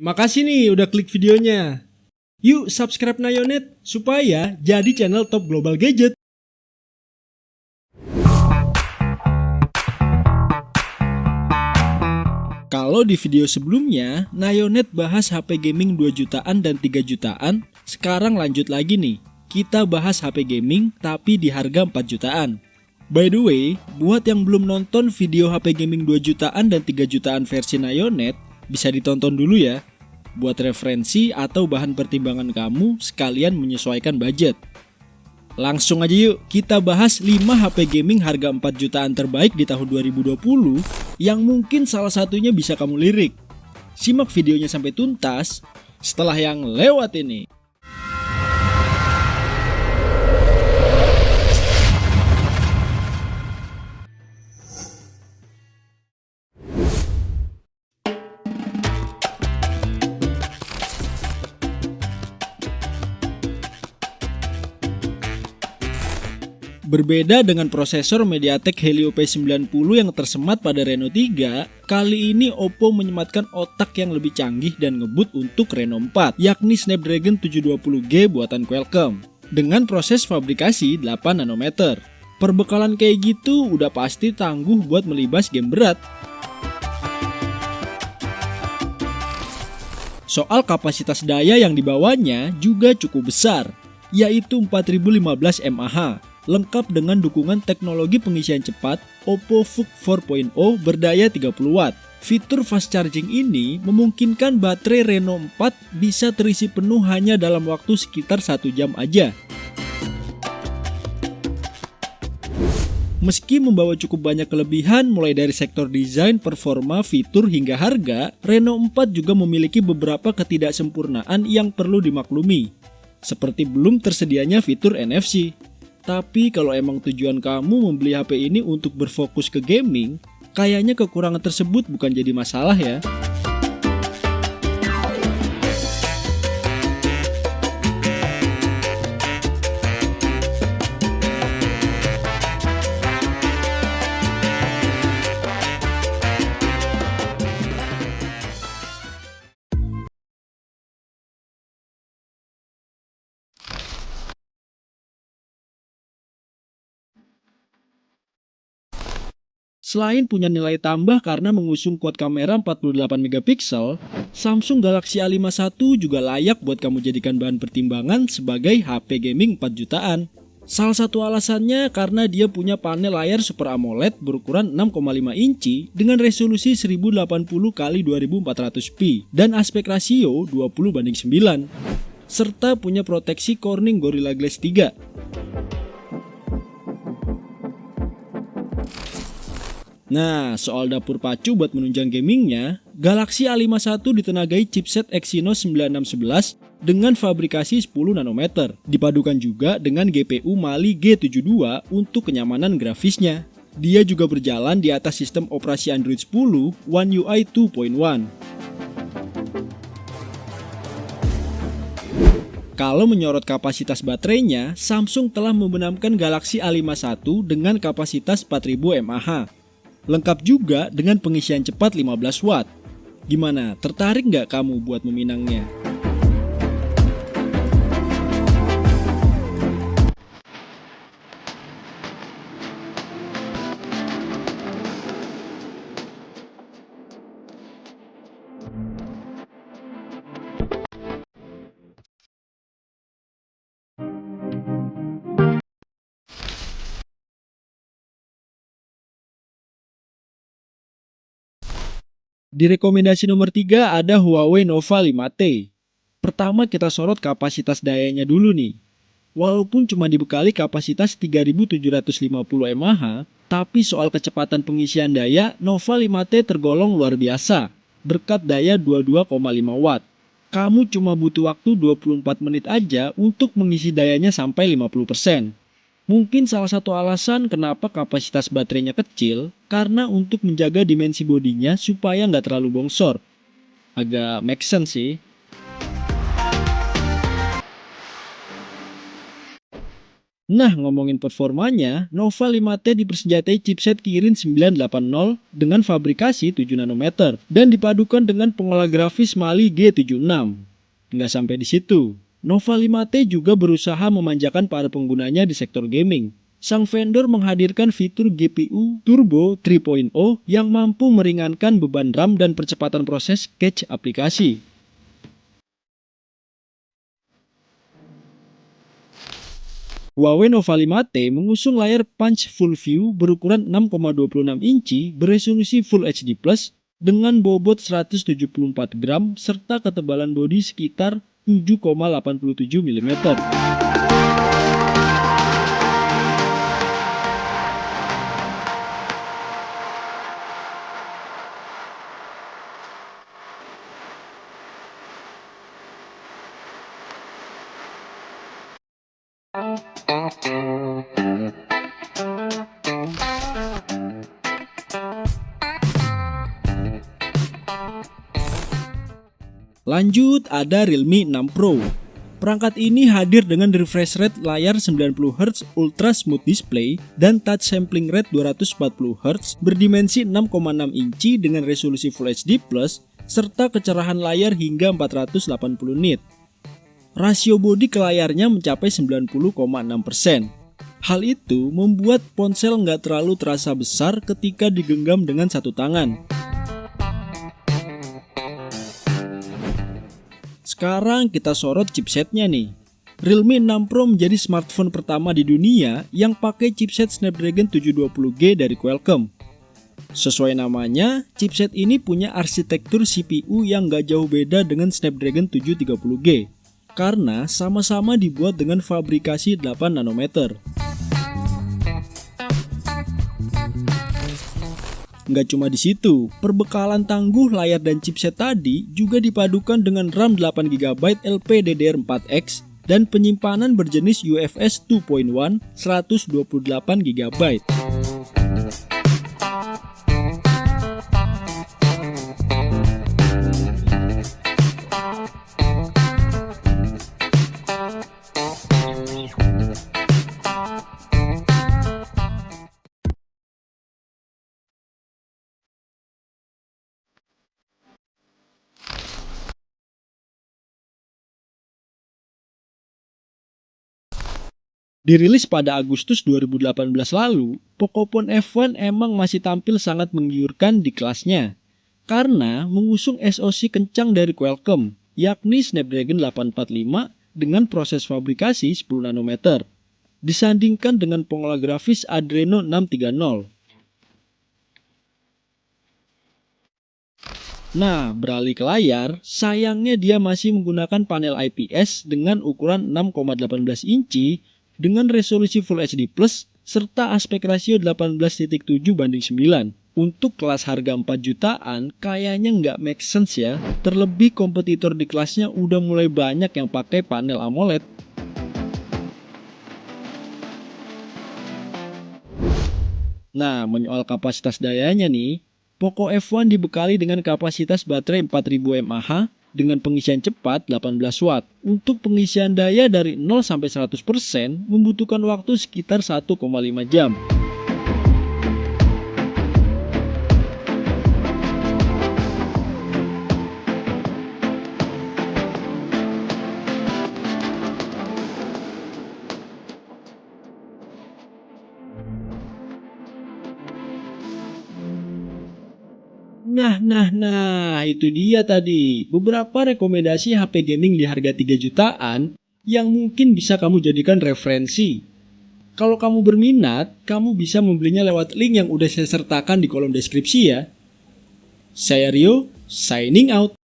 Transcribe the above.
Makasih nih udah klik videonya. Yuk subscribe Nayonet supaya jadi channel top global gadget. Kalau di video sebelumnya, Nayonet bahas HP gaming 2 jutaan dan 3 jutaan, sekarang lanjut lagi nih. Kita bahas HP gaming tapi di harga 4 jutaan. By the way, buat yang belum nonton video HP gaming 2 jutaan dan 3 jutaan versi Nayonet, bisa ditonton dulu ya. Buat referensi atau bahan pertimbangan kamu sekalian menyesuaikan budget. Langsung aja yuk kita bahas 5 HP gaming harga 4 jutaan terbaik di tahun 2020 yang mungkin salah satunya bisa kamu lirik. Simak videonya sampai tuntas setelah yang lewat ini. Berbeda dengan prosesor MediaTek Helio P90 yang tersemat pada Reno 3, kali ini Oppo menyematkan otak yang lebih canggih dan ngebut untuk Reno 4, yakni Snapdragon 720G buatan Qualcomm, dengan proses fabrikasi 8 nanometer. Perbekalan kayak gitu udah pasti tangguh buat melibas game berat. Soal kapasitas daya yang dibawanya juga cukup besar, yaitu 4015 mAh. Lengkap dengan dukungan teknologi pengisian cepat Oppo VOOC 4.0 berdaya 30 Watt. Fitur fast charging ini memungkinkan baterai Reno 4 bisa terisi penuh hanya dalam waktu sekitar 1 jam aja. Meski membawa cukup banyak kelebihan mulai dari sektor desain, performa, fitur hingga harga, Reno 4 juga memiliki beberapa ketidaksempurnaan yang perlu dimaklumi. Seperti belum tersedianya fitur NFC. Tapi kalau emang tujuan kamu membeli HP ini untuk berfokus ke gaming, kayaknya kekurangan tersebut bukan jadi masalah ya. Selain punya nilai tambah karena mengusung quad kamera 48 megapiksel, Samsung Galaxy A51 juga layak buat kamu jadikan bahan pertimbangan sebagai HP gaming 4 jutaan. Salah satu alasannya karena dia punya panel layar Super AMOLED berukuran 6,5 inci dengan resolusi 1080x2400p dan aspek rasio 20:9, serta punya proteksi Corning Gorilla Glass 3. Nah, soal dapur pacu buat menunjang gamingnya, Galaxy A51 ditenagai chipset Exynos 9611 dengan fabrikasi 10 nanometer, dipadukan juga dengan GPU Mali G72 untuk kenyamanan grafisnya. Dia juga berjalan di atas sistem operasi Android 10 One UI 2.1. Kalau menyorot kapasitas baterainya, Samsung telah membenamkan Galaxy A51 dengan kapasitas 4000 mAh. Lengkap juga dengan pengisian cepat 15 Watt. Gimana, tertarik nggak kamu buat meminangnya? Di rekomendasi nomor 3 ada Huawei Nova 5T. Pertama kita sorot kapasitas dayanya dulu nih. Walaupun cuma dibekali kapasitas 3750 mAh, tapi soal kecepatan pengisian daya, Nova 5T tergolong luar biasa, berkat daya 22,5 Watt. Kamu cuma butuh waktu 24 menit aja untuk mengisi dayanya sampai 50%. Mungkin salah satu alasan kenapa kapasitas baterainya kecil, karena untuk menjaga dimensi bodinya supaya nggak terlalu bongsor. Agak make sense sih. Nah, ngomongin performanya, Nova 5T dipersenjatai chipset Kirin 980 dengan fabrikasi 7 nanometer dan dipadukan dengan pengolah grafis Mali G76. Nggak sampai di situ, Nova 5T juga berusaha memanjakan para penggunanya di sektor gaming. Sang vendor menghadirkan fitur GPU Turbo 3.0 yang mampu meringankan beban RAM dan percepatan proses cache aplikasi. Huawei Nova 5T mengusung layar Punch Full View berukuran 6,26 inci beresolusi Full HD+, dengan bobot 174 gram serta ketebalan bodi sekitar 7,87 mm. Lanjut, ada Realme 6 Pro. Perangkat ini hadir dengan refresh rate layar 90Hz Ultra Smooth Display dan touch sampling rate 240Hz berdimensi 6,6 inci dengan resolusi Full HD+, serta kecerahan layar hingga 480 nit. Rasio bodi ke layarnya mencapai 90,6%. Hal itu membuat ponsel nggak terlalu terasa besar ketika digenggam dengan satu tangan. Sekarang kita sorot chipsetnya nih. Realme 6 Pro menjadi smartphone pertama di dunia yang pakai chipset Snapdragon 720G dari Qualcomm. Sesuai namanya, chipset ini punya arsitektur CPU yang gak jauh beda dengan Snapdragon 730G, karena sama-sama dibuat dengan fabrikasi 8 nanometer. Nggak cuma di situ, perbekalan tangguh layar dan chipset tadi juga dipadukan dengan RAM 8GB LPDDR4X dan penyimpanan berjenis UFS 2.1 128GB. Dirilis pada Agustus 2018 lalu, Pocophone F1 emang masih tampil sangat menggiurkan di kelasnya karena mengusung SoC kencang dari Qualcomm, yakni Snapdragon 845 dengan proses fabrikasi 10 nanometer, disandingkan dengan pengolah grafis Adreno 630. Nah, beralih ke layar, sayangnya dia masih menggunakan panel IPS dengan ukuran 6,18 inci dengan resolusi Full HD+, serta aspek rasio 18:7:9. Untuk kelas harga 4 jutaan, kayaknya nggak make sense ya. Terlebih kompetitor di kelasnya udah mulai banyak yang pakai panel AMOLED. Nah, menyoal kapasitas dayanya nih, Poco F1 dibekali dengan kapasitas baterai 4000 mAh dengan pengisian cepat 18 Watt. Untuk pengisian daya dari 0 sampai 100% membutuhkan waktu sekitar 1,5 jam. Nah, itu dia tadi beberapa rekomendasi HP gaming di harga 3 jutaan yang mungkin bisa kamu jadikan referensi. Kalau kamu berminat, kamu bisa membelinya lewat link yang udah saya sertakan di kolom deskripsi ya. Saya Rio, signing out.